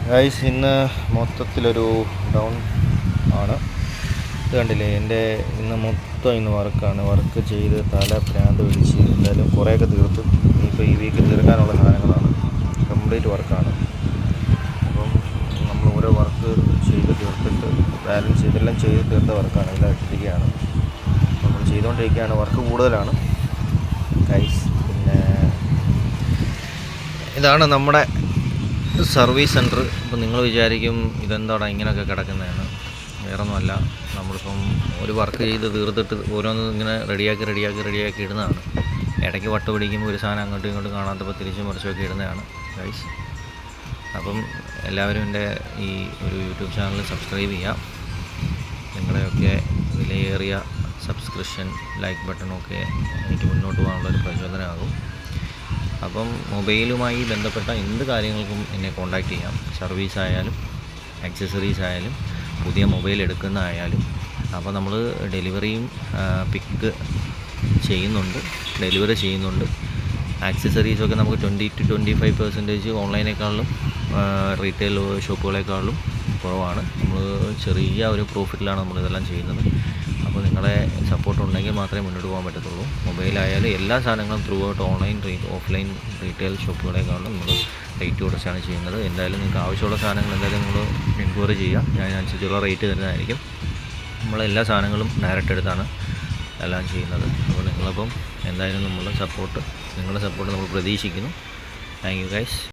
Guys ഇന്ന് മൊത്തത്തിലൊരു down ആണ്. ഇത് കണ്ടില്ലേ, എൻ്റെ ഇന്ന് വർക്കാണ്. വർക്ക് ചെയ്ത് തല ഭ്രാന്ത് പിടിച്ച് എന്തായാലും കുറേയൊക്കെ തീർത്ത് ഇപ്പോൾ ഈ വീക്ക് തീർക്കാനുള്ള സാധനങ്ങളാണ്. കംപ്ലീറ്റ് വർക്കാണ്. അപ്പം നമ്മൾ ഓരോ വർക്ക് ചെയ്ത് തീർത്തിട്ട് ബാലൻസ് ഇതെല്ലാം ചെയ്ത് തീർത്ത വർക്കാണ്. എല്ലാം ഇട്ടിരിക്കുകയാണ്, നമ്മൾ ചെയ്തുകൊണ്ടിരിക്കുകയാണ്. വർക്ക് കൂടുതലാണ് ഗൈസ്. പിന്നെ ഇതാണ് നമ്മുടെ സർവീസ് സെൻറ്റർ. ഇപ്പം നിങ്ങൾ വിചാരിക്കും ഇതെന്താടാ ഇങ്ങനെയൊക്കെ കിടക്കുന്നതെന്ന്. വേറൊന്നുമല്ല, നമ്മളിപ്പം ഒരു വർക്ക് ചെയ്ത് തീർത്തിട്ട് ഓരോന്ന് ഇങ്ങനെ റെഡിയാക്കി ഇടുന്നതാണ്. ഇടയ്ക്ക് വട്ട് പിടിക്കുമ്പോൾ ഒരു സാധനം അങ്ങോട്ടും ഇങ്ങോട്ടും കാണാത്തപ്പോൾ തിരിച്ചും മറിച്ചൊക്കെ ഇടുന്നതാണ് ഗൈസ്. അപ്പം എല്ലാവരും എൻ്റെ ഈ ഒരു യൂട്യൂബ് ചാനൽ സബ്സ്ക്രൈബ് ചെയ്യാം. നിങ്ങളെയൊക്കെ വിലയേറിയ സബ്സ്ക്രിപ്ഷൻ, ലൈക്ക് ബട്ടണൊക്കെ എനിക്ക് മുന്നോട്ട് പോകാനുള്ളൊരു പ്രചോദനമാകും. അപ്പം മൊബൈലുമായി ബന്ധപ്പെട്ട എന്ത് കാര്യങ്ങൾക്കും എന്നെ കോൺടാക്റ്റ് ചെയ്യാം. സർവീസ് ആയാലും ആക്സസറീസ് ആയാലും പുതിയ മൊബൈൽ എടുക്കുന്നതായാലും. അപ്പോൾ നമ്മൾ ഡെലിവറിയും പിക്ക് ചെയ്യുന്നുണ്ട്, ഡെലിവറി ചെയ്യുന്നുണ്ട്. ആക്സസറീസൊക്കെ നമുക്ക് 20-25% ഓൺലൈനേക്കാളും റീറ്റെയിൽ ഷോപ്പുകളെക്കാളും കുറവാണ്. നമ്മൾ ചെറിയ ഒരു പ്രോഫിറ്റിലാണ് നമ്മളിതെല്ലാം ചെയ്യുന്നത്. അപ്പോൾ നിങ്ങളെ സപ്പോർട്ട് ഉണ്ടെങ്കിൽ മാത്രമേ മുന്നോട്ട് പോകാൻ പറ്റത്തുള്ളൂ. മൊബൈലായാലും എല്ലാ സാധനങ്ങളും ത്രൂ ഔട്ട് ഓഫ്ലൈൻ റീറ്റെയിൽ ഷോപ്പുകളെക്കാളും നമ്മൾ റേറ്റ് കുറച്ചാണ് ചെയ്യുന്നത്. എന്തായാലും നിങ്ങൾക്ക് ആവശ്യമുള്ള സാധനങ്ങൾ എന്തായാലും നിങ്ങൾ എൻക്വയറി ചെയ്യുക. ഞാൻ അതിനനുസരിച്ചുള്ള റേറ്റ് തരുന്നതായിരിക്കും. നമ്മളെല്ലാ സാധനങ്ങളും ഡയറക്റ്റ് എടുത്താണ് എല്ലാം ചെയ്യുന്നത്. അപ്പോൾ നിങ്ങളപ്പം എന്തായാലും നിങ്ങളുടെ സപ്പോർട്ട് നമ്മൾ പ്രതീക്ഷിക്കുന്നു. Thank you guys.